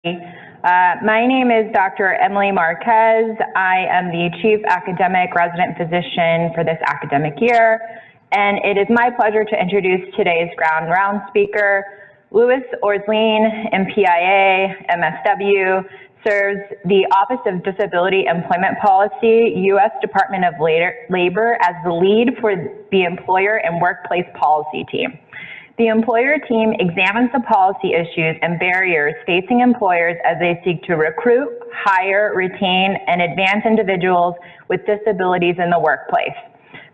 My name is Dr. Emily Marquez. I am the Chief Academic Resident Physician for this academic year, and it is my pleasure to introduce today's ground round speaker. Lou Orslene, MPIA, MSW, serves the Office of Disability Employment Policy, U.S. Department of Labor, as the lead for the Employer and Workplace Policy team. The employer team examines the policy issues and barriers facing employers as they seek to recruit, hire, retain, and advance individuals with disabilities in the workplace.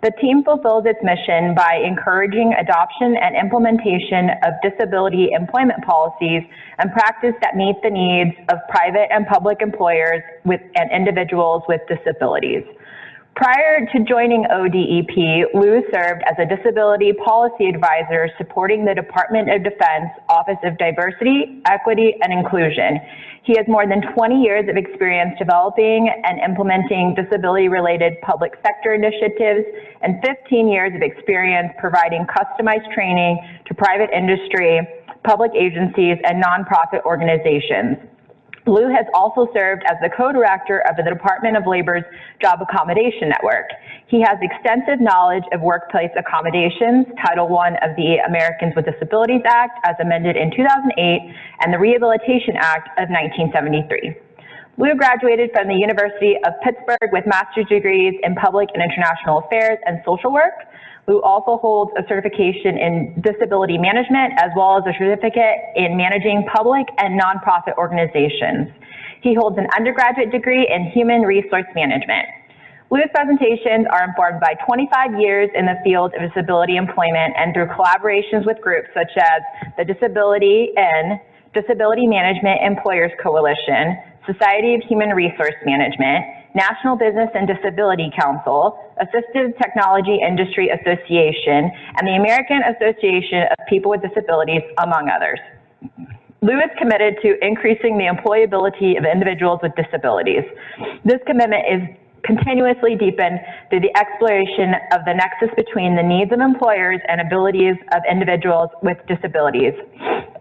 The team fulfills its mission by encouraging adoption and implementation of disability employment policies and practice that meet the needs of private and public employers and individuals with disabilities. Prior to joining ODEP, Lou served as a disability policy advisor supporting the Department of Defense Office of Diversity, Equity, and Inclusion. He has more than 20 years of experience developing and implementing disability-related public sector initiatives and 15 years of experience providing customized training to private industry, public agencies, and nonprofit organizations. Lou has also served as the co-director of the Department of Labor's Job Accommodation Network. He has extensive knowledge of workplace accommodations, Title I of the Americans with Disabilities Act as amended in 2008, and the Rehabilitation Act of 1973. Lou graduated from the University of Pittsburgh with master's degrees in public and international affairs and social work. Lou also holds a certification in disability management as well as a certificate in managing public and nonprofit organizations. He holds an undergraduate degree in human resource management. Lou's presentations are informed by 25 years in the field of disability employment and through collaborations with groups such as the Disability Management Employers Coalition, Society of Human Resource Management, National Business and Disability Council, Assistive Technology Industry Association, and the American Association of People with Disabilities, among others. Lou is committed to increasing the employability of individuals with disabilities. This commitment is continuously deepened through the exploration of the nexus between the needs of employers and abilities of individuals with disabilities.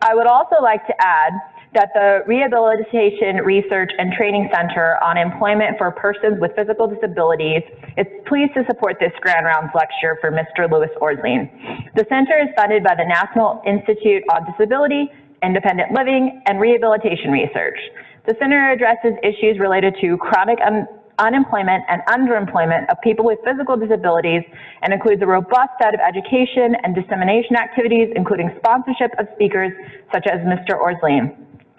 I would also like to add that the Rehabilitation Research and Training Center on Employment for Persons with Physical Disabilities is pleased to support this Grand Rounds lecture for Mr. Lou Orslene. The center is funded by the National Institute on Disability, Independent Living, and Rehabilitation Research. The center addresses issues related to chronic unemployment and underemployment of people with physical disabilities and includes a robust set of education and dissemination activities, including sponsorship of speakers such as Mr. Orslene.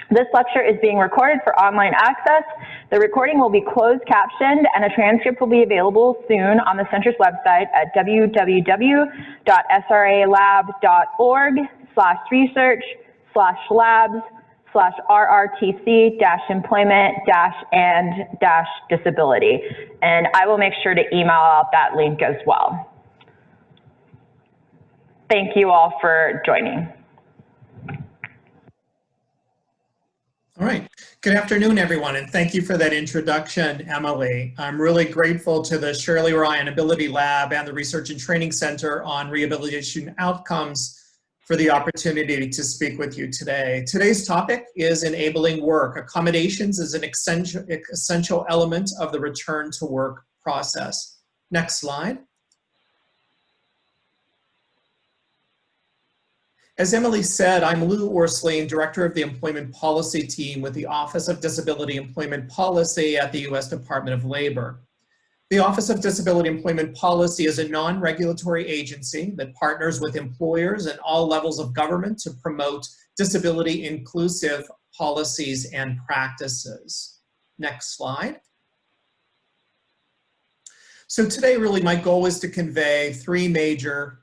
This lecture is being recorded for online access. The recording will be closed captioned and a transcript will be available soon on the center's website at www.sralab.org/research/labs/RRTC-employment-and-disability. And I will make sure to email out that link as well. Thank you all for joining. All right. Good afternoon, everyone, and thank you for that introduction, Emily. I'm really grateful to the Shirley Ryan AbilityLab and the Research and Training Center on Rehabilitation Outcomes for the opportunity to speak with you today. Today's topic is enabling work. Accommodations is an essential element of the return to work process. Next slide. As Emily said, I'm Lou Orslene, Director of the Employment Policy Team with the Office of Disability Employment Policy at the U.S. Department of Labor. The Office of Disability Employment Policy is a non-regulatory agency that partners with employers and all levels of government to promote disability-inclusive policies and practices. Next slide. So today, really, my goal is to convey three major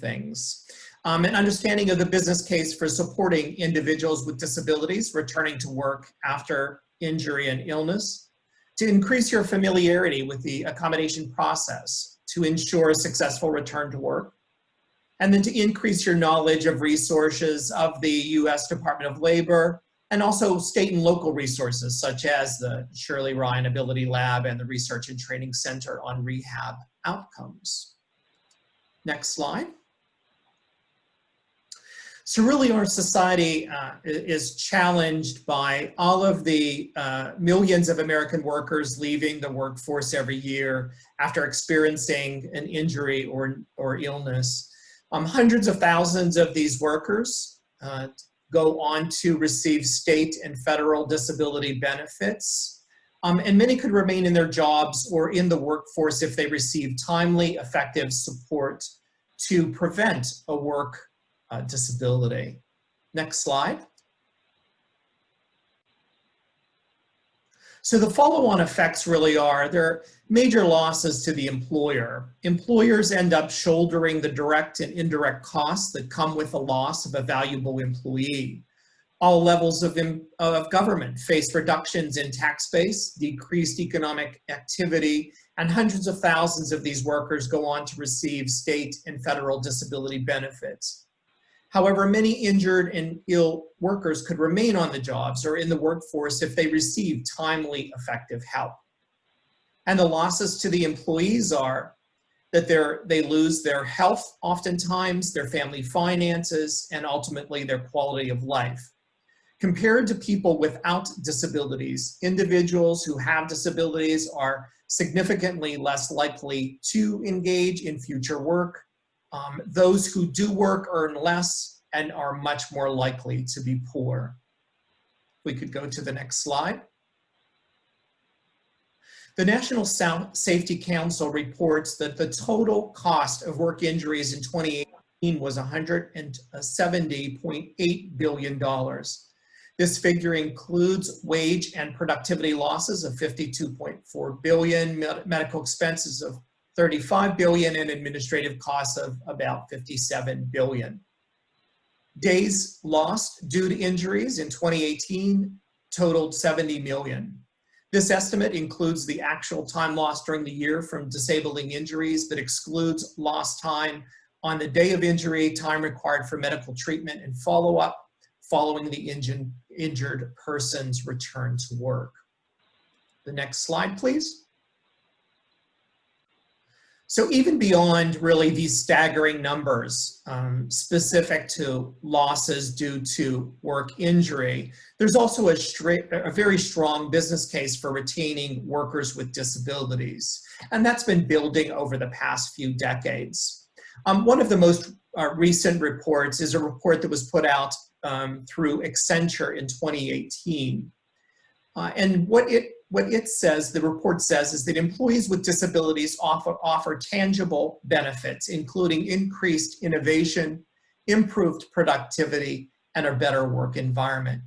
things. An understanding of the business case for supporting individuals with disabilities returning to work after injury and illness, to increase your familiarity with the accommodation process to ensure a successful return to work, and then to increase your knowledge of resources of the U.S. Department of Labor and also state and local resources such as the Shirley Ryan AbilityLab and the Research and Training Center on Rehab Outcomes. Next slide. So really our society is challenged by all of the millions of American workers leaving the workforce every year after experiencing an injury or illness. Hundreds of thousands of these workers go on to receive state and federal disability benefits. And many could remain in their jobs or in the workforce if they receive timely, effective support to prevent a work disability. Next slide. So the follow-on effects really are, there are major losses to the employer. Employers end up shouldering the direct and indirect costs that come with the loss of a valuable employee. All levels of government face reductions in tax base, decreased economic activity, and hundreds of thousands of these workers go on to receive state and federal disability benefits. However, many injured and ill workers could remain on the jobs or in the workforce if they receive timely, effective help. And the losses to the employees are that they lose their health oftentimes, their family finances, and ultimately their quality of life. Compared to people without disabilities, individuals who have disabilities are significantly less likely to engage in future work. Those who do work earn less and are much more likely to be poor. We could go to the next slide. The National Safety Council reports that the total cost of work injuries in 2018 was $170.8 billion. This figure includes wage and productivity losses of $52.4 billion, medical expenses of $35 billion, and administrative costs of about $57 billion. Days lost due to injuries in 2018 totaled 70 million. This estimate includes the actual time lost during the year from disabling injuries, but excludes lost time on the day of injury, time required for medical treatment and follow-up following the injured person's return to work. The next slide, please. So even beyond really these staggering numbers specific to losses due to work injury, there's also a very strong business case for retaining workers with disabilities. And that's been building over the past few decades. One of the most recent reports is a report that was put out through Accenture in 2018. And what it says, the report says, is that employees with disabilities offer tangible benefits, including increased innovation, improved productivity, and a better work environment.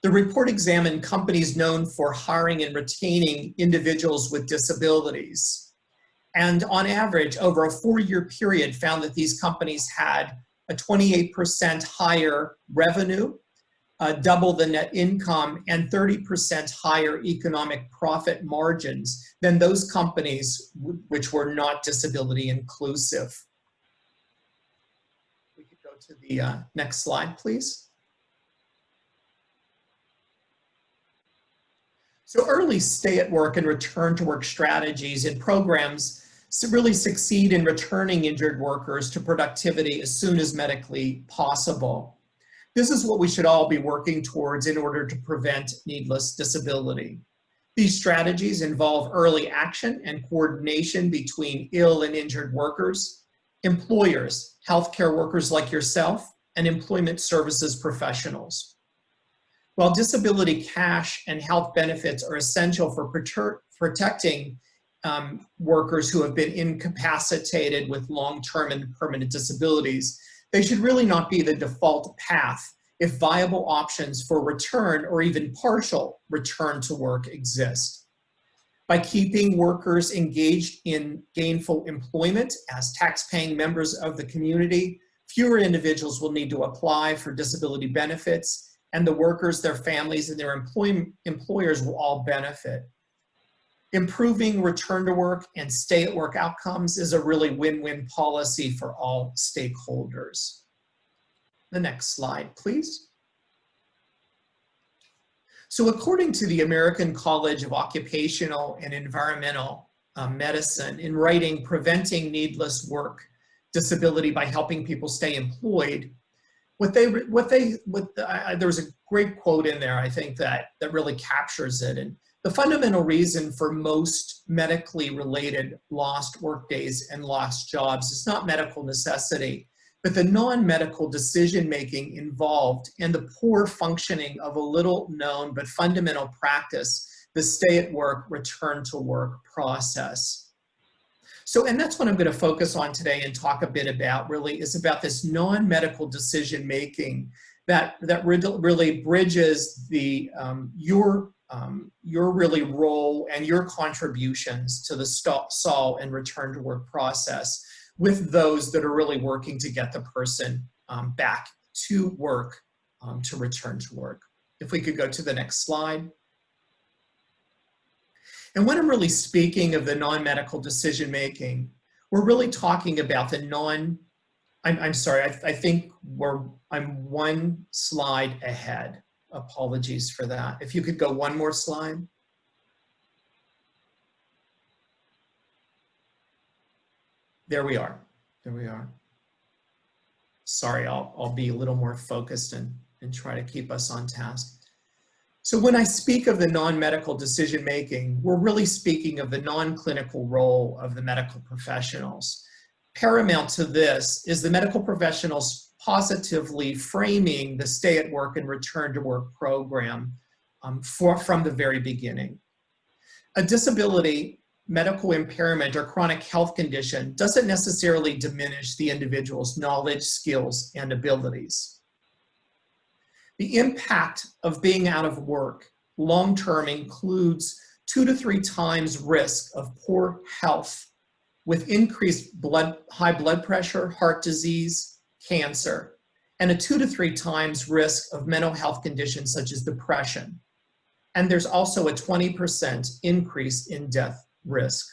The report examined companies known for hiring and retaining individuals with disabilities. And on average, over a 4-year period, found that these companies had a 28% higher revenue, double the net income, and 30% higher economic profit margins than those companies which were not disability inclusive. We could go to the next slide, please. So early stay at work and return to work strategies and programs really succeed in returning injured workers to productivity as soon as medically possible. This is what we should all be working towards in order to prevent needless disability. These strategies involve early action and coordination between ill and injured workers, employers, healthcare workers like yourself, and employment services professionals. While disability cash and health benefits are essential for protecting workers who have been incapacitated with long-term and permanent disabilities, they should really not be the default path if viable options for return or even partial return to work exist. By keeping workers engaged in gainful employment as tax-paying members of the community, fewer individuals will need to apply for disability benefits, and the workers, their families, and their employers will all benefit. Improving return to work and stay at work outcomes is a really win-win policy for all stakeholders. The next slide, please. So according to the American College of Occupational and Environmental Medicine, in writing Preventing Needless Work Disability by Helping People Stay Employed, there was a great quote in there, I think, that really captures it. And the fundamental reason for most medically related lost workdays and lost jobs is not medical necessity, but the non-medical decision-making involved and the poor functioning of a little known but fundamental practice, the stay-at-work, return-to-work process. So, and that's what I'm going to focus on today and talk a bit about, really, is about this non-medical decision-making that really bridges the, your really role and your contributions to the SAL and return-to-work process with those that are really working to get the person back to work, to return to work. If we could go to the next slide. And when I'm really speaking of the non-medical decision-making, we're really talking about the I'm sorry, I think I'm one slide ahead. Apologies for that. If you could go one more slide. There we are. There we are. Sorry, I'll be a little more focused and try to keep us on task. So when I speak of the non-medical decision-making, we're really speaking of the non-clinical role of the medical professionals. Paramount to this is the medical professionals positively framing the stay-at-work and return-to-work program from the very beginning. A disability, medical impairment, or chronic health condition doesn't necessarily diminish the individual's knowledge, skills, and abilities. The impact of being out of work long-term includes 2 to 3 times risk of poor health with increased high blood pressure, heart disease, cancer, and a 2 to 3 times risk of mental health conditions such as depression. And there's also a 20% increase in death risk.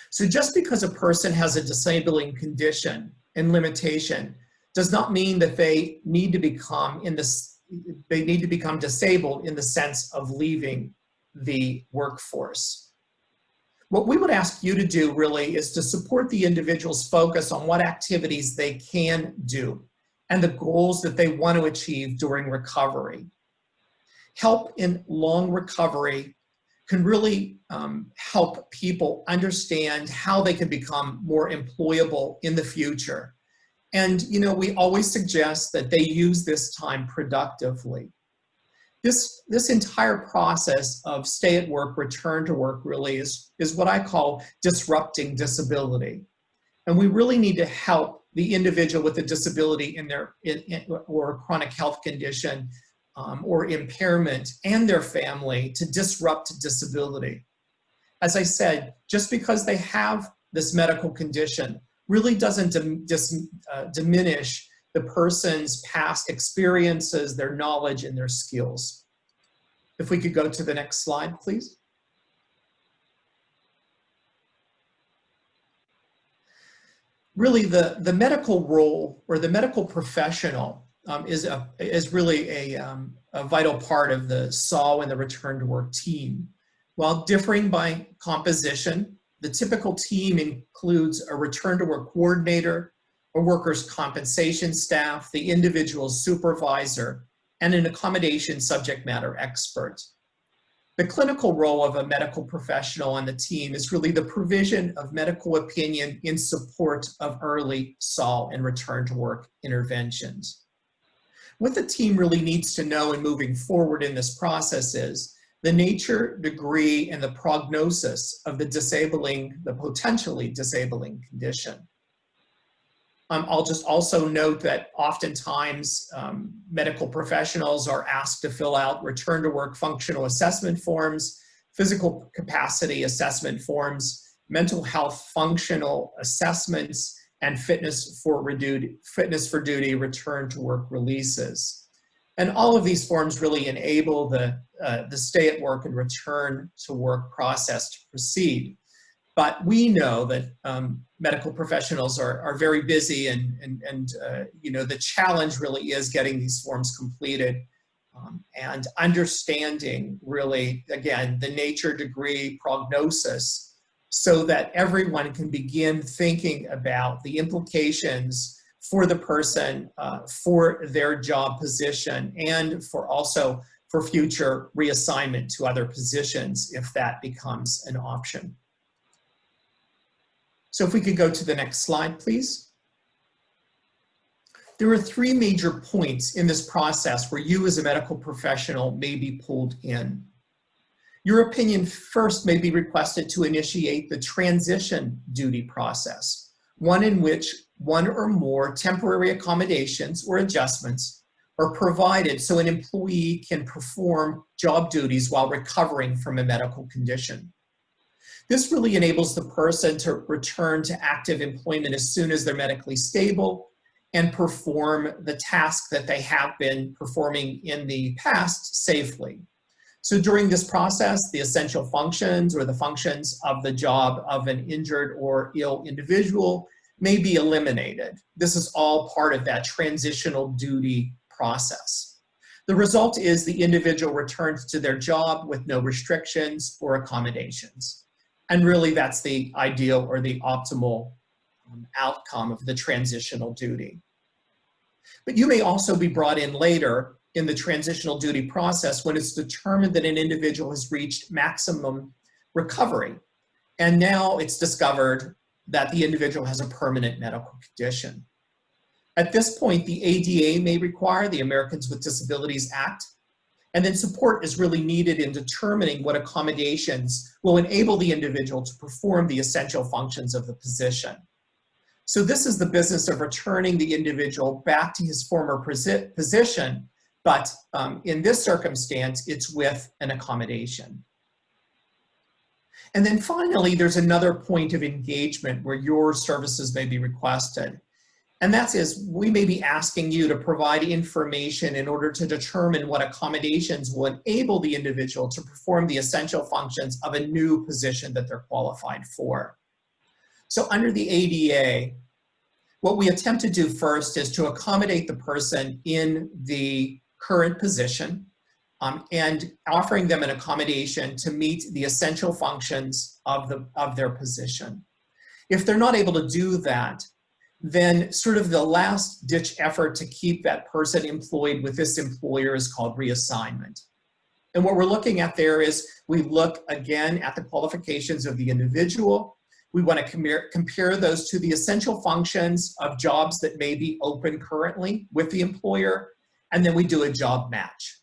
So just because a person has a disabling condition and limitation does not mean that they need to become disabled in the sense of leaving the workforce. What we would ask you to do really is to support the individual's focus on what activities they can do and the goals that they want to achieve during recovery. Help in long recovery can really help people understand how they can become more employable in the future. And, you know, we always suggest that they use this time productively. This entire process of stay at work, return to work really is what I call disrupting disability. And we really need to help the individual with a disability or a chronic health condition or impairment and their family to disrupt disability. As I said, just because they have this medical condition really doesn't diminish the person's past experiences, their knowledge, and their skills. If we could go to the next slide, please. Really, the medical role or the medical professional is really a vital part of the SAL and the return to work team. While differing by composition, the typical team includes a return to work coordinator, a workers' compensation staff, the individual's supervisor, and an accommodation subject matter expert. The clinical role of a medical professional on the team is really the provision of medical opinion in support of early SAL and return to work interventions. What the team really needs to know in moving forward in this process is the nature, degree, and the prognosis of the potentially disabling condition. I'll just also note that oftentimes medical professionals are asked to fill out return to work functional assessment forms, physical capacity assessment forms, mental health functional assessments, and fitness for duty return to work releases. And all of these forms really enable the stay at work and return to work process to proceed. But we know that medical professionals are very busy and you know, the challenge really is getting these forms completed and understanding really, again, the nature, degree, prognosis so that everyone can begin thinking about the implications for the person, for their job position, and also for future reassignment to other positions if that becomes an option. So if we could go to the next slide, please. There are three major points in this process where you as a medical professional may be pulled in. Your opinion first may be requested to initiate the transition duty process, one in which one or more temporary accommodations or adjustments are provided so an employee can perform job duties while recovering from a medical condition. This really enables the person to return to active employment as soon as they're medically stable and perform the task that they have been performing in the past safely. So during this process, the essential functions or the functions of the job of an injured or ill individual may be eliminated. This is all part of that transitional duty process. The result is the individual returns to their job with no restrictions or accommodations. And really that's the ideal or the optimal outcome of the transitional duty. But you may also be brought in later in the transitional duty process when it's determined that an individual has reached maximum recovery. And now it's discovered that the individual has a permanent medical condition. At this point, the ADA may require, the Americans with Disabilities Act, and then support is really needed in determining what accommodations will enable the individual to perform the essential functions of the position. So this is the business of returning the individual back to his former position, but in this circumstance, it's with an accommodation. And then finally, there's another point of engagement where your services may be requested. And that is, we may be asking you to provide information in order to determine what accommodations will enable the individual to perform the essential functions of a new position that they're qualified for. So under the ADA, what we attempt to do first is to accommodate the person in the current position and offering them an accommodation to meet the essential functions of their position. If they're not able to do that, then sort of the last ditch effort to keep that person employed with this employer is called reassignment. And what we're looking at there is we look again at the qualifications of the individual. We want to compare those to the essential functions of jobs that may be open currently with the employer, and then we do a job match.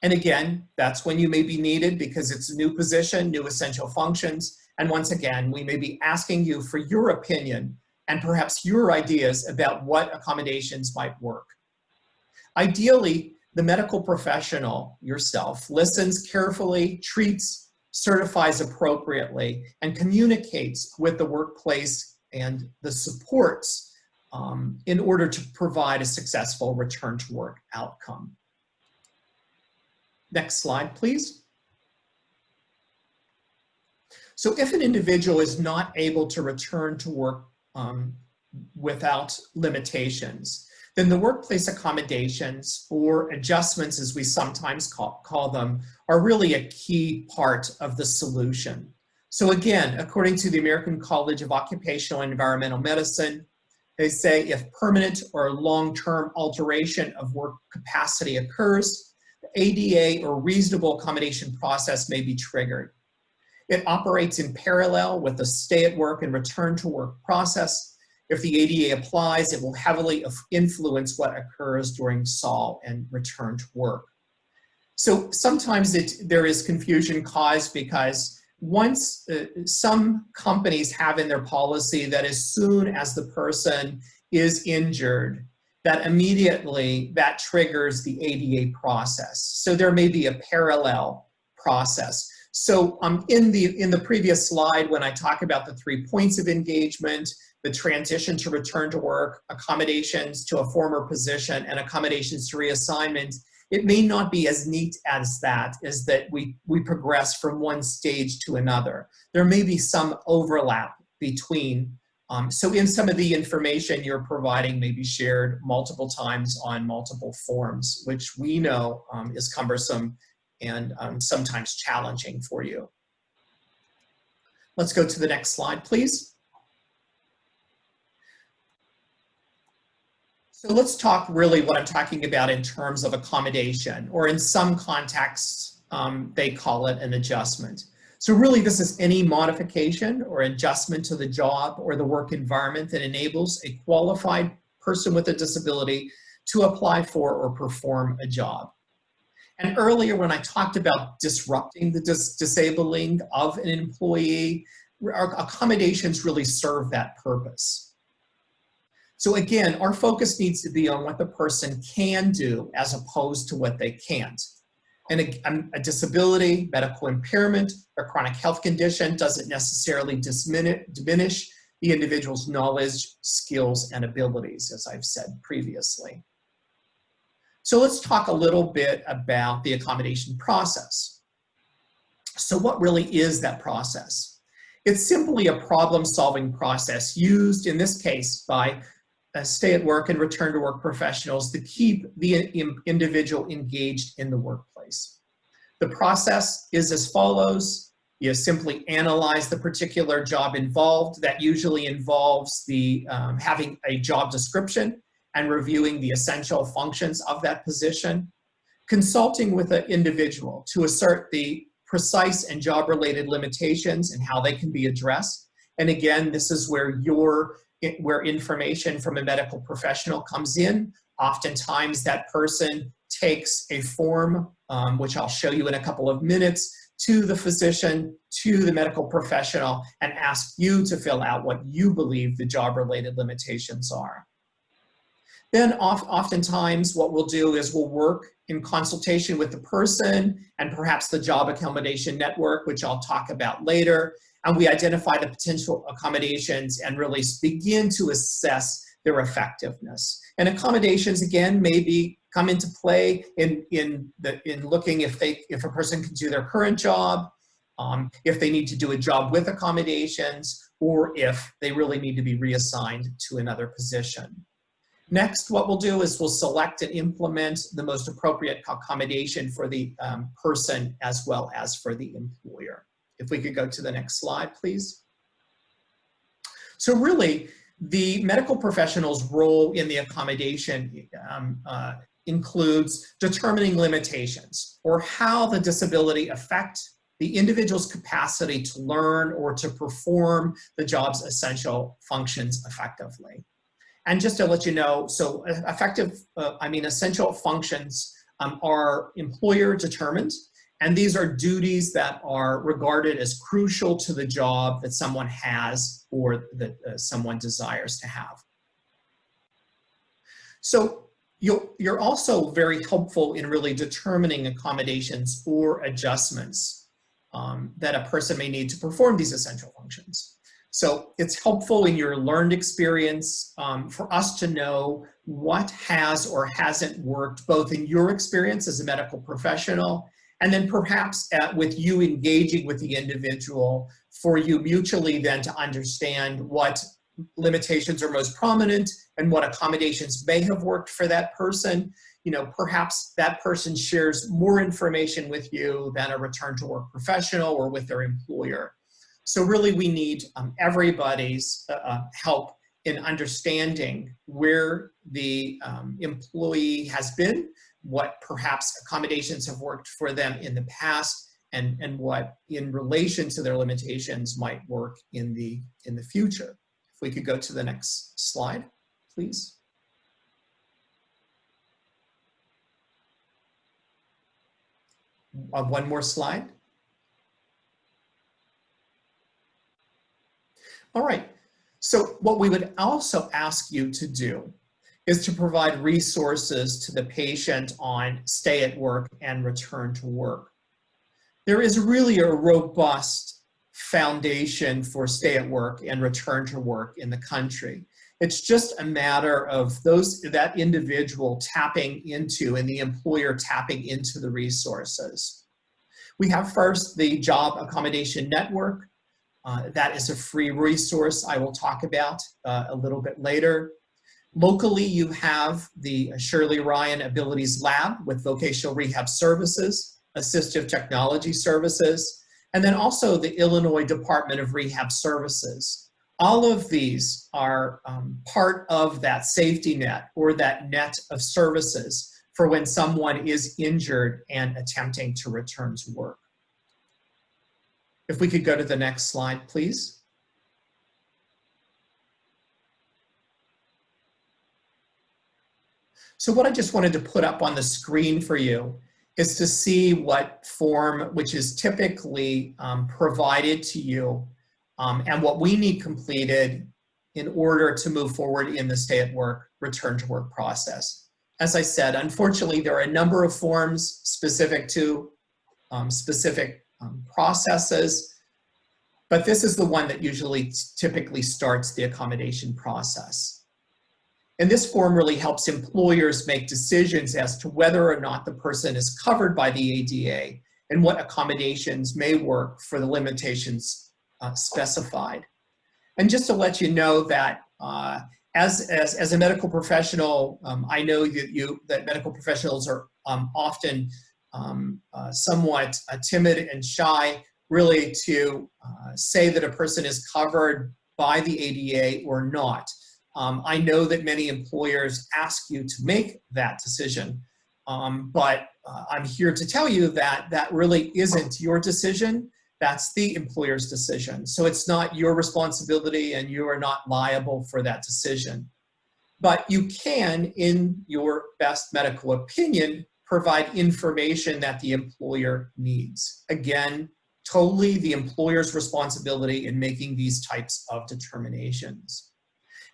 And again, that's when you may be needed because it's a new position, new essential functions, and once again, we may be asking you for your opinion and perhaps your ideas about what accommodations might work. Ideally, the medical professional yourself listens carefully, treats, certifies appropriately, and communicates with the workplace and the supports in order to provide a successful return to work outcome. Next slide, please. So if an individual is not able to return to work without limitations, then the workplace accommodations or adjustments, as we sometimes call them, are really a key part of the solution. So again, according to the American College of Occupational and Environmental Medicine, they say if permanent or long-term alteration of work capacity occurs, the ADA or reasonable accommodation process may be triggered. It operates in parallel with the stay at work and return to work process. If the ADA applies, it will heavily influence what occurs during SAL and return to work. So sometimes there is confusion caused because once some companies have in their policy that as soon as the person is injured, that immediately that triggers the ADA process. So there may be a parallel process. So in the previous slide, when I talk about the 3 points of engagement, the transition to return to work, accommodations to a former position, and accommodations to reassignment, it may not be as neat as that, is that we progress from one stage to another. There may be some overlap between, so in some of the information you're providing may be shared multiple times on multiple forms, which we know is cumbersome and sometimes challenging for you. Let's go to the next slide, please. So let's talk really what I'm talking about in terms of accommodation, or in some contexts, they call it an adjustment. So really this is any modification or adjustment to the job or the work environment that enables a qualified person with a disability to apply for or perform a job. And earlier when I talked about disrupting the disabling of an employee, our accommodations really serve that purpose. So again, our focus needs to be on what the person can do as opposed to what they can't. And a disability, medical impairment, or chronic health condition doesn't necessarily diminish the individual's knowledge, skills, and abilities, as I've said previously. So let's talk a little bit about the accommodation process. So what really is that process? It's simply a problem-solving process used, in this case, by stay-at-work and return-to-work professionals to keep the individual engaged in the workplace. The process is as follows. You simply analyze the particular job involved. That usually involves the having a job description and reviewing the essential functions of that position, consulting with an individual to assert the precise and job-related limitations and how they can be addressed. And again, this is where information from a medical professional comes in. Oftentimes that person takes a form, which I'll show you in a couple of minutes, to the physician, to the medical professional, and ask you to fill out what you believe the job-related limitations are. Then oftentimes what we'll do is we'll work in consultation with the person and perhaps the job accommodation network, which I'll talk about later, and we identify the potential accommodations and really begin to assess their effectiveness. And accommodations, again, maybe come into play in looking if a person can do their current job, if they need to do a job with accommodations, or if they really need to be reassigned to another position. Next, what we'll do is we'll select and implement the most appropriate accommodation for the person as well as for the employer. If we could go to the next slide, please. So really, the medical professional's role in the accommodation includes determining limitations or how the disability affects the individual's capacity to learn or to perform the job's essential functions effectively. And just to let you know, so essential functions are employer determined, and these are duties that are regarded as crucial to the job that someone has or that someone desires to have. So you're also very helpful in really determining accommodations or adjustments that a person may need to perform these essential functions. So it's helpful in your learned experience for us to know what has or hasn't worked, both in your experience as a medical professional, and then perhaps with you engaging with the individual, for you mutually then to understand what limitations are most prominent and what accommodations may have worked for that person. You know, perhaps that person shares more information with you than a return to work professional or with their employer. So really we need everybody's help in understanding where the employee has been, what perhaps accommodations have worked for them in the past, and what in relation to their limitations might work in the future. If we could go to the next slide, please. One more slide. All right, so what we would also ask you to do is to provide resources to the patient on stay at work and return to work. There is really a robust foundation for stay at work and return to work in the country. It's just a matter of that individual tapping into and the employer tapping into the resources. We have first the Job Accommodation Network. That is a free resource I will talk about a little bit later. Locally, you have the Shirley Ryan AbilityLab with vocational rehab services, assistive technology services, and then also the Illinois Department of Rehab Services. All of these are part of that safety net or that net of services for when someone is injured and attempting to return to work. If we could go to the next slide, please. So what I just wanted to put up on the screen for you is to see what form, which is typically provided to you, and what we need completed in order to move forward in the stay at work, return to work process. As I said, unfortunately, there are a number of forms specific to processes, but this is the one that usually typically starts the accommodation process. And this form really helps employers make decisions as to whether or not the person is covered by the ADA and what accommodations may work for the limitations specified. And just to let you know that as a medical professional, I know that medical professionals are often somewhat timid and shy really to say that a person is covered by the ADA or not. I know that many employers ask you to make that decision, but I'm here to tell you that that really isn't your decision. That's the employer's decision. So it's not your responsibility and you are not liable for that decision. But you can, in your best medical opinion, provide information that the employer needs. Again, totally the employer's responsibility in making these types of determinations.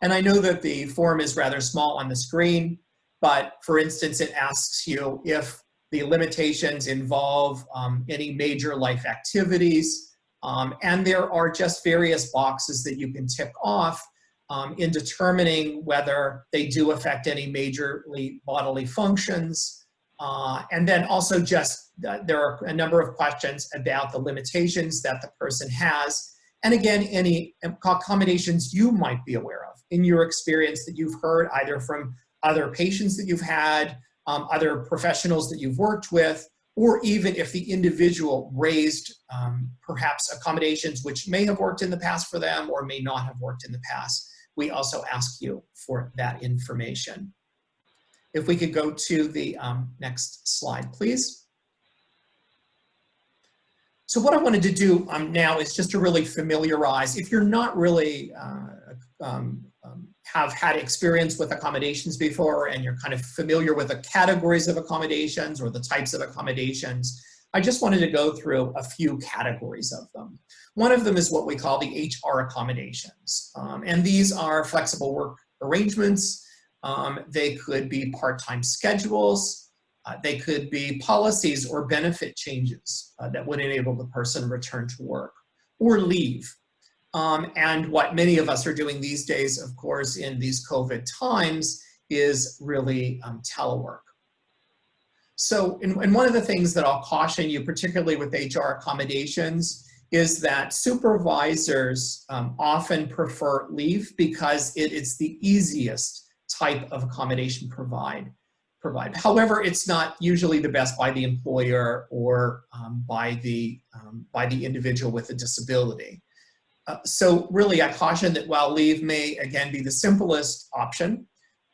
And I know that the form is rather small on the screen, but for instance, it asks you if the limitations involve any major life activities, and there are just various boxes that you can tick off in determining whether they do affect any majorly bodily functions. And then also just, there are a number of questions about the limitations that the person has. And again, any accommodations you might be aware of in your experience that you've heard either from other patients that you've had, other professionals that you've worked with, or even if the individual raised perhaps accommodations which may have worked in the past for them or may not have worked in the past. We also ask you for that information. If we could go to the next slide, please. So what I wanted to do now is just to really familiarize, if you're not really have had experience with accommodations before and you're kind of familiar with the categories of accommodations or the types of accommodations, I just wanted to go through a few categories of them. One of them is what we call the HR accommodations. And these are flexible work arrangements. They could be part-time schedules. They could be policies or benefit changes that would enable the person to return to work or leave. And what many of us are doing these days, of course, in these COVID times is really telework. So, and one of the things that I'll caution you, particularly with HR accommodations, is that supervisors often prefer leave because it is the easiest type of accommodation provide. However, it's not usually the best by the employer or by the individual with a disability. So really, I caution that while leave may, again, be the simplest option,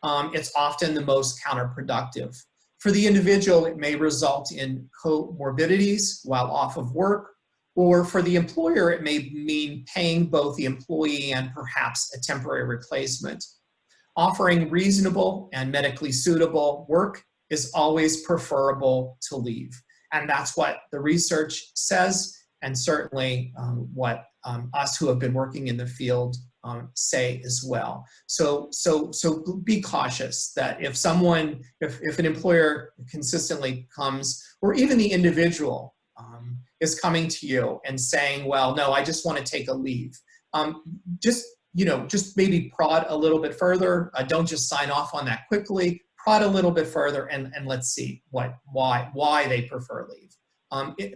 it's often the most counterproductive. For the individual, it may result in comorbidities while off of work, or for the employer, it may mean paying both the employee and perhaps a temporary replacement. Offering reasonable and medically suitable work is always preferable to leave. And that's what the research says, and certainly what us who have been working in the field say as well. So be cautious that if someone, if an employer consistently comes, or even the individual is coming to you and saying, well, no, I just want to take a leave. Just maybe prod a little bit further. Don't just sign off on that quickly. Prod a little bit further and let's see why they prefer leave.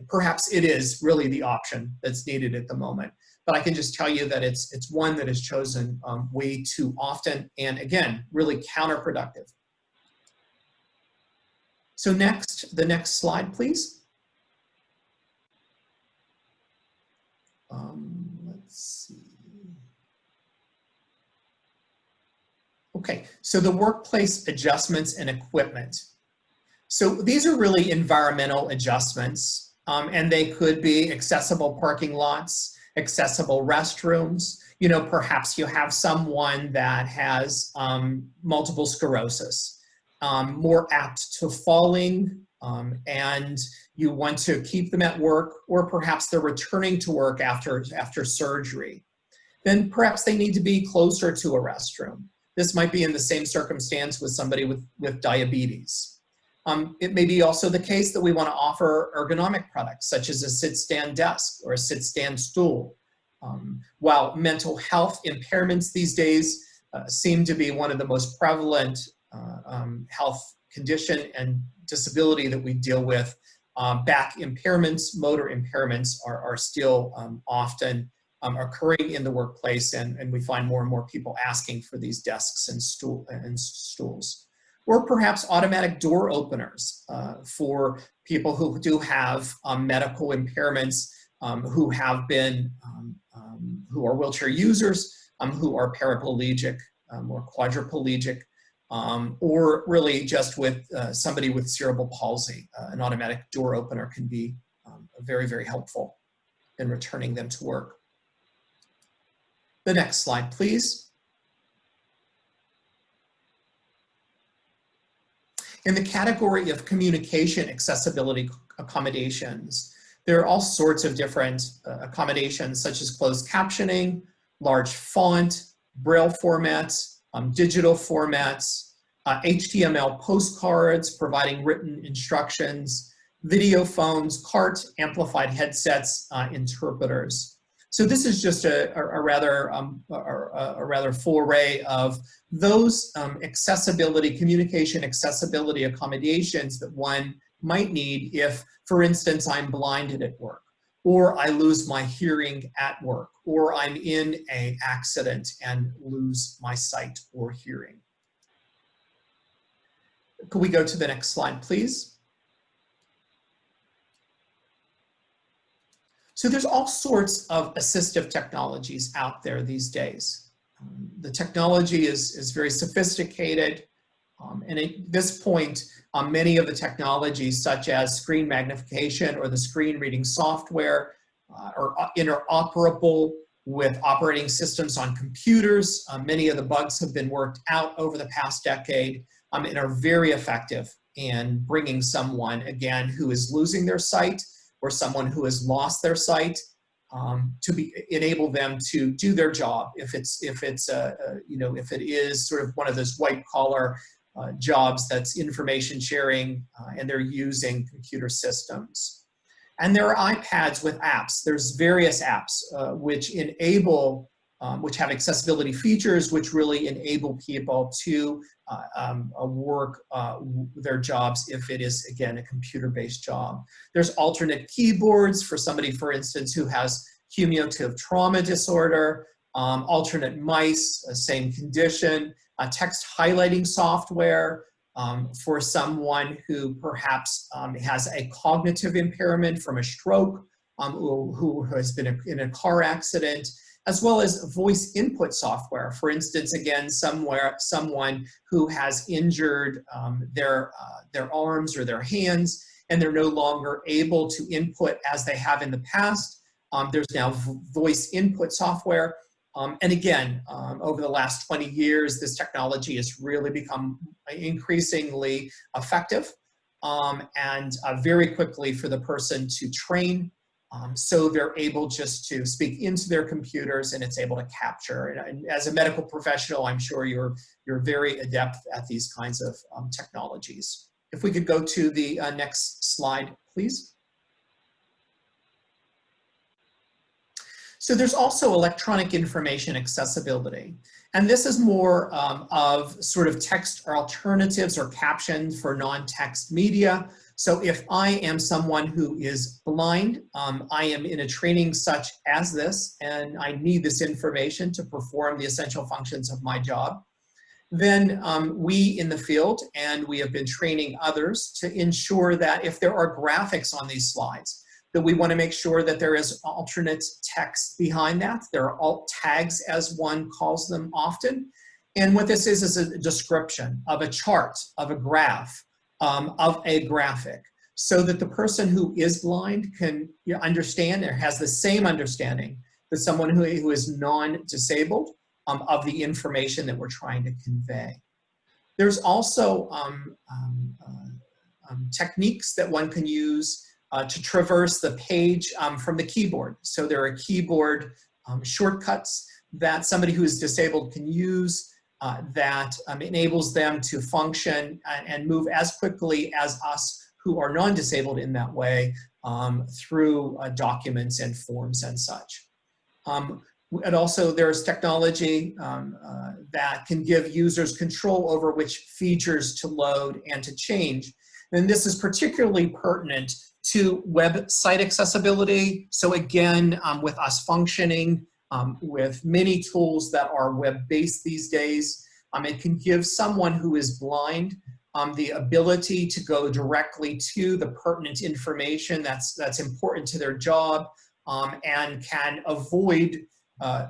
Perhaps it is really the option that's needed at the moment. But I can just tell you that it's one that is chosen way too often, and again, really counterproductive. So next, the next slide, please. Let's see. Okay, so the workplace adjustments and equipment. So these are really environmental adjustments, and they could be accessible parking lots, accessible restrooms. You know, perhaps you have someone that has multiple sclerosis, more apt to falling, and you want to keep them at work, or perhaps they're returning to work after surgery. Then perhaps they need to be closer to a restroom. This might be in the same circumstance with somebody with diabetes. It may be also the case that we want to offer ergonomic products, such as a sit-stand desk or a sit-stand stool. While mental health impairments these days seem to be one of the most prevalent health condition and disability that we deal with, back impairments, motor impairments are still often occurring in the workplace, and we find more and more people asking for these desks and stools. Or perhaps automatic door openers for people who do have medical impairments, who have been, who are wheelchair users, who are paraplegic or quadriplegic, or really just with somebody with cerebral palsy. An automatic door opener can be very, very helpful in returning them to work. The next slide, please. In the category of communication accessibility accommodations, there are all sorts of different accommodations, such as closed captioning, large font, braille formats, digital formats, HTML postcards providing written instructions, video phones, CART, amplified headsets, interpreters. So this is just a rather full array of those communication accessibility accommodations that one might need if, for instance, I'm blinded at work, or I lose my hearing at work, or I'm in an accident and lose my sight or hearing. Could we go to the next slide, please? So there's all sorts of assistive technologies out there these days. The technology is very sophisticated, and at this point, many of the technologies such as screen magnification or the screen reading software are interoperable with operating systems on computers. Many of the bugs have been worked out over the past decade and are very effective in bringing someone, again, who is losing their sight or someone who has lost their sight, to enable them to do their job if it is sort of one of those white collar jobs that's information sharing and they're using computer systems. And there are iPads with apps. There's various apps which enable, which have accessibility features, which really enable people to work their jobs if it is, again, a computer-based job. There's alternate keyboards for somebody, for instance, who has cumulative trauma disorder, alternate mice, same condition, text highlighting software for someone who perhaps has a cognitive impairment from a stroke, who has been in a car accident, as well as voice input software. For instance, again, someone who has injured their arms or their hands, and they're no longer able to input as they have in the past. There's now voice input software. And again, over the last 20 years, this technology has really become increasingly effective and very quickly for the person to train. So they're able just to speak into their computers and it's able to capture. And as a medical professional, I'm sure you're very adept at these kinds of technologies. If we could go to the next slide, please. So there's also electronic information accessibility. And this is more of sort of text alternatives or captions for non-text media. So if I am someone who is blind, I am in a training such as this, and I need this information to perform the essential functions of my job, then we in the field, and we have been training others to ensure that if there are graphics on these slides, that we want to make sure that there is alternate text behind that. There are alt tags, as one calls them often. And what this is a description of a chart, of a graph, of a graphic, so that the person who is blind can understand or has the same understanding that someone who is non-disabled of the information that we're trying to convey. There's also techniques that one can use to traverse the page from the keyboard. So there are keyboard shortcuts that somebody who is disabled can use that enables them to function and move as quickly as us who are non-disabled in that way through documents and forms and such. And also there's technology that can give users control over which features to load and to change. And this is particularly pertinent to website accessibility. So again, with us functioning with many tools that are web-based these days, it can give someone who is blind the ability to go directly to the pertinent information that's important to their job and can avoid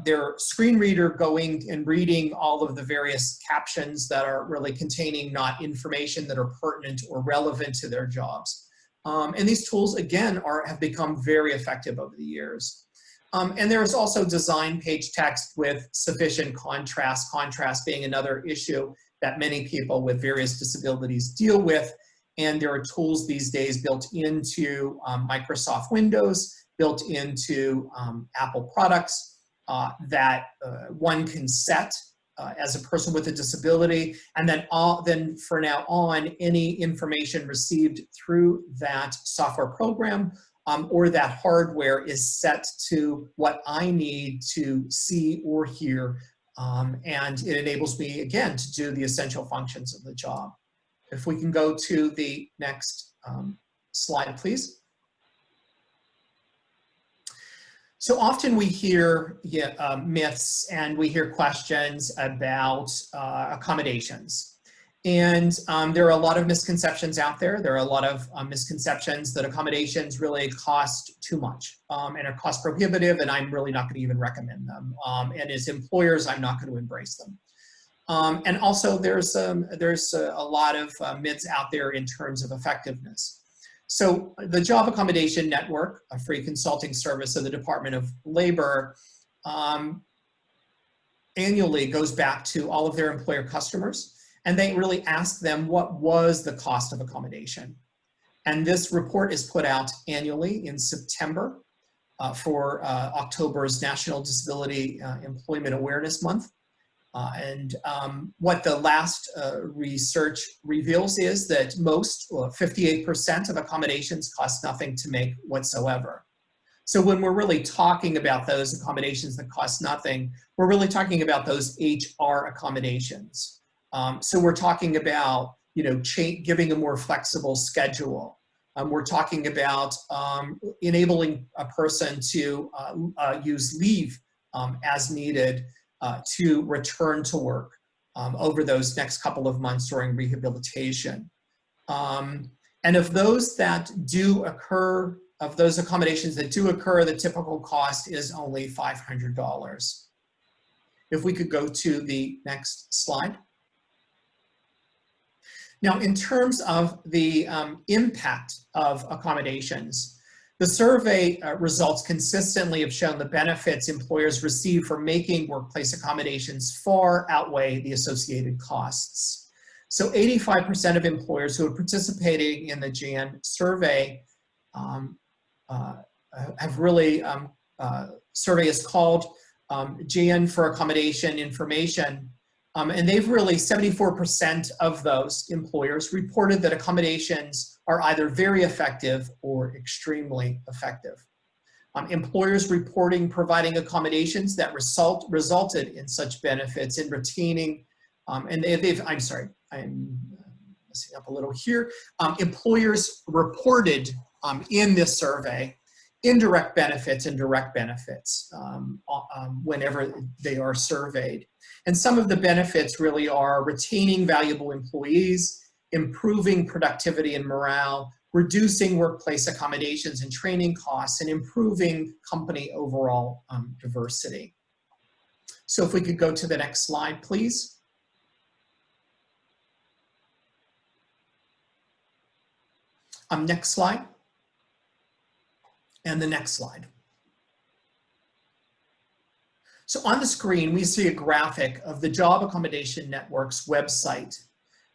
their screen reader going and reading all of the various captions that are really containing not information that are pertinent or relevant to their jobs. And these tools, again, have become very effective over the years. And there is also design page text with sufficient contrast, contrast being another issue that many people with various disabilities deal with. And there are tools these days built into Microsoft Windows, built into Apple products that one can set as a person with a disability, and then for now on, any information received through that software program or that hardware is set to what I need to see or hear, and it enables me, again, to do the essential functions of the job. If we can go to the next slide, please. So often we hear myths and we hear questions about accommodations. And there are a lot of misconceptions out there. There are a lot of misconceptions that accommodations really cost too much and are cost prohibitive, and I'm really not going to even recommend them. And as employers, I'm not going to embrace them. And also there's a lot of myths out there in terms of effectiveness. So the Job Accommodation Network, a free consulting service of the Department of Labor, annually goes back to all of their employer customers, and they really ask them what was the cost of accommodation. And this report is put out annually in September for October's National Disability Employment Awareness Month. And what the last research reveals is that most, 58% of accommodations cost nothing to make whatsoever. So when we're really talking about those accommodations that cost nothing, we're really talking about those HR accommodations. So we're talking about, giving a more flexible schedule. We're talking about enabling a person to use leave as needed to return to work over those next couple of months during rehabilitation. And of those that do occur, of those accommodations that do occur, the typical cost is only $500. If we could go to the next slide. Now, in terms of the impact of accommodations, the survey results consistently have shown the benefits employers receive for making workplace accommodations far outweigh the associated costs. So 85% of employers who are participating in the JAN survey have really, survey is called JAN for Accommodation Information. And they've really, 74% of those employers reported that accommodations are either very effective or extremely effective. Employers reporting providing accommodations that resulted in such benefits in retaining, and I'm sorry, I'm messing up a little here. Employers reported in this survey indirect benefits and direct benefits whenever they are surveyed. And some of the benefits really are retaining valuable employees, improving productivity and morale, reducing workplace accommodations and training costs, and improving company overall diversity. So if we could go to the next slide, please. Next slide. And the next slide. So on the screen, we see a graphic of the Job Accommodation Network's website.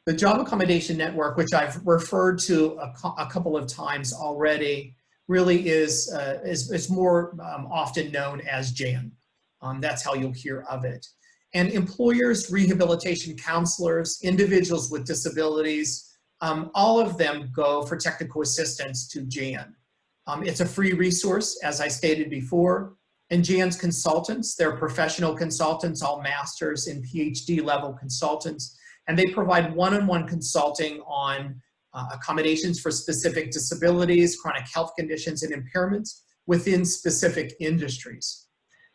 The Job Accommodation Network, which I've referred to a couple of times already, really is more often known as JAN. That's how you'll hear of it. And employers, rehabilitation counselors, individuals with disabilities, all of them go for technical assistance to JAN. It's a free resource, as I stated before. And JAN's consultants, they're professional consultants, all masters and PhD level consultants, and they provide one-on-one consulting on accommodations for specific disabilities, chronic health conditions, and impairments within specific industries.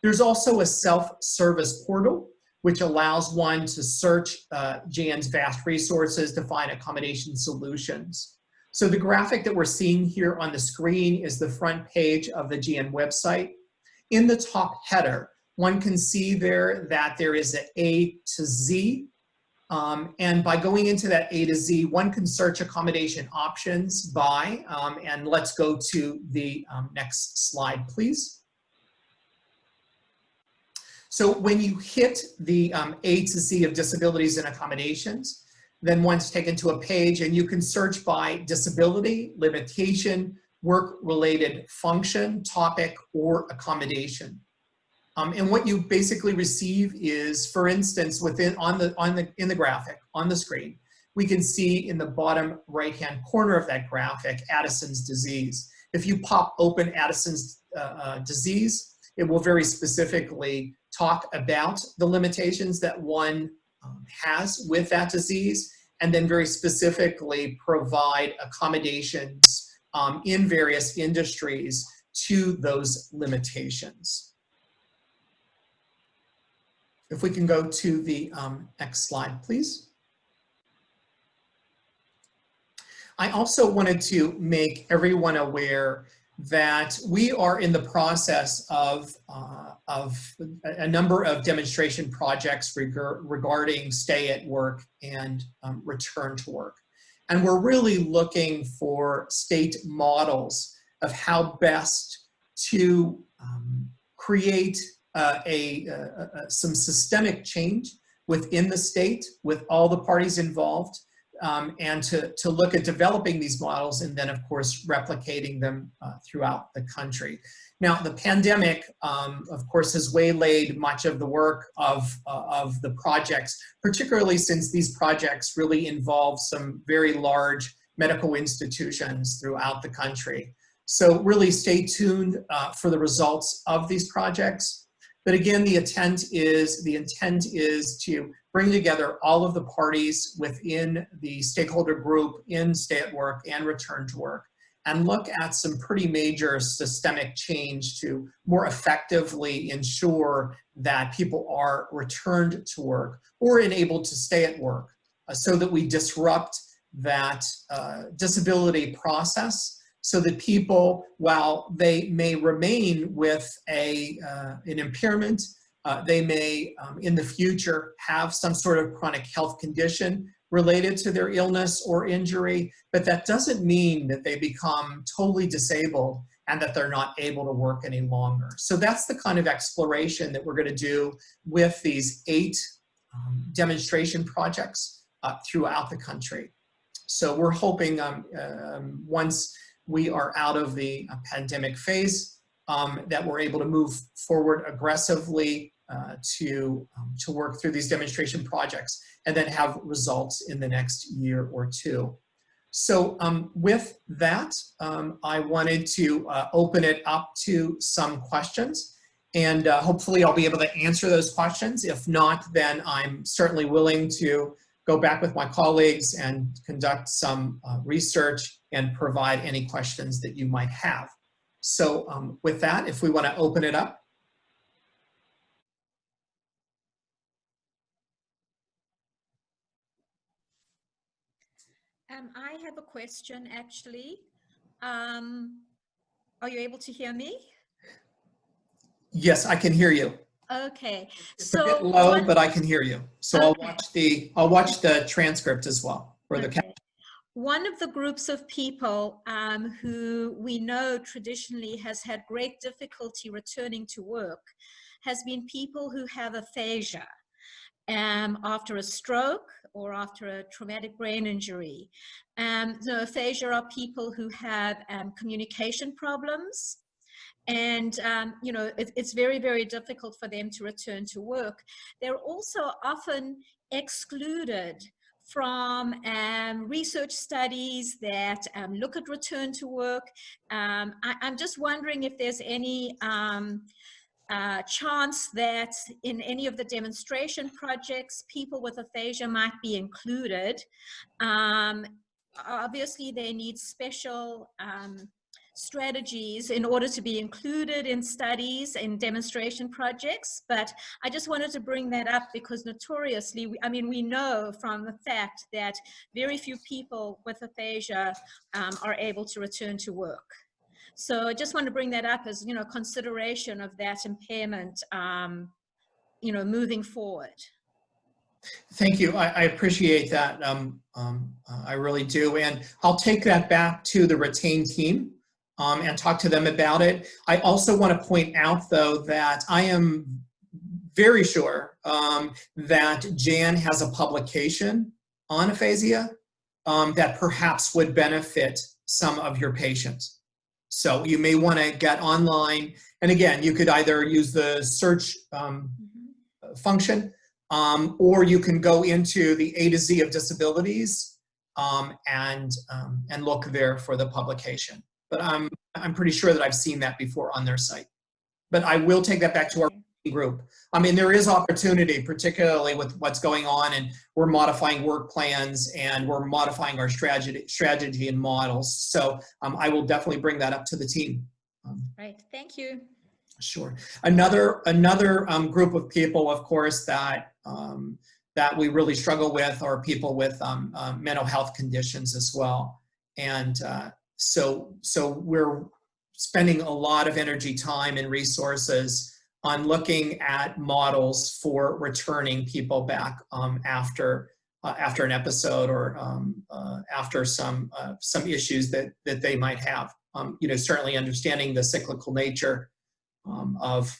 There's also a self-service portal, which allows one to search JAN's vast resources to find accommodation solutions. So the graphic that we're seeing here on the screen is the front page of the JAN website. In the top header, one can see there that there is an A to Z. And by going into that A to Z, one can search accommodation options by, and let's go to the next slide, please. So when you hit the A to Z of disabilities and accommodations, then one's taken to a page and you can search by disability, limitation, work-related function, topic, or accommodation. And what you basically receive is, for instance, in the graphic on the screen, we can see in the bottom right-hand corner of that graphic, Addison's disease. If you pop open Addison's disease, it will very specifically talk about the limitations that one has with that disease, and then very specifically provide accommodations in various industries to those limitations. If we can go to the next slide, please. I also wanted to make everyone aware that we are in the process of a number of demonstration projects regarding stay at work and return to work. And we're really looking for state models of how best to create some systemic change within the state with all the parties involved, and to look at developing these models and then, of course, replicating them throughout the country. Now, the pandemic, of course, has waylaid much of the work of the projects, particularly since these projects really involve some very large medical institutions throughout the country. So really stay tuned for the results of these projects. But again, the intent is to bring together all of the parties within the stakeholder group in stay at work and return to work, and look at some pretty major systemic change to more effectively ensure that people are returned to work or enabled to stay at work, so that we disrupt that disability process, so that people, while they may remain with an impairment, they may in the future have some sort of chronic health condition related to their illness or injury, but that doesn't mean that they become totally disabled and that they're not able to work any longer. So that's the kind of exploration that we're going to do with these 8 demonstration projects throughout the country. So we're hoping once we are out of the pandemic phase, that we're able to move forward aggressively to work through these demonstration projects and then have results in the next year or 2. So with that, I wanted to open it up to some questions, and hopefully I'll be able to answer those questions. If not, then I'm certainly willing to go back with my colleagues and conduct some research and provide any questions that you might have. So with that, if we want to open it up. I have a question, actually. Are you able to hear me? Yes, I can hear you. Okay. It's a bit low, but I can hear you. So okay. I'll watch the transcript as well, or the one of the groups of people who we know traditionally has had great difficulty returning to work has been people who have aphasia after a stroke or after a traumatic brain injury. So aphasia are people who have communication problems. And, you know, it's very, very difficult for them to return to work. They're also often excluded from research studies that look at return to work. I'm just wondering if there's any chance that in any of the demonstration projects, people with aphasia might be included. Obviously, they need special strategies in order to be included in studies and demonstration projects, but I just wanted to bring that up because notoriously, I mean, we know from the fact that very few people with aphasia are able to return to work. So I just want to bring that up as, you know, consideration of that impairment, you know, moving forward. Thank you. I appreciate that. I really do. And I'll take that back to the retained team and talk to them about it. I also want to point out, though, that I am very sure that Jan has a publication on aphasia that perhaps would benefit some of your patients. So you may want to get online. And again, you could either use the search function, or you can go into the A to Z of disabilities and look there for the publication. But I'm pretty sure that I've seen that before on their site. But I will take that back to our group. I mean, there is opportunity, particularly with what's going on, and we're modifying work plans and we're modifying our strategy and models. So I will definitely bring that up to the team. Right, thank you. Sure. Another group of people, of course, that that we really struggle with are people with mental health conditions as well. And so we're spending a lot of energy, time, and resources on looking at models for returning people back after an episode or after some issues that they might have. You know, certainly understanding the cyclical nature of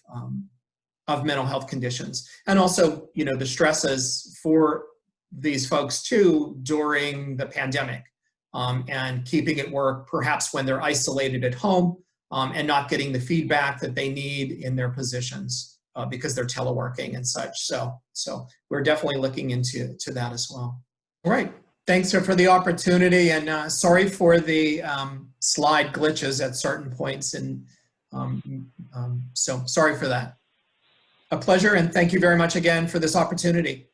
mental health conditions, and also, you know, the stresses for these folks too during the pandemic, and keeping it work perhaps when they're isolated at home and not getting the feedback that they need in their positions because they're teleworking and such. So we're definitely looking into that as well. All right, thanks for the opportunity, and sorry for the slide glitches at certain points, and so sorry for that. A pleasure, and thank you very much again for this opportunity.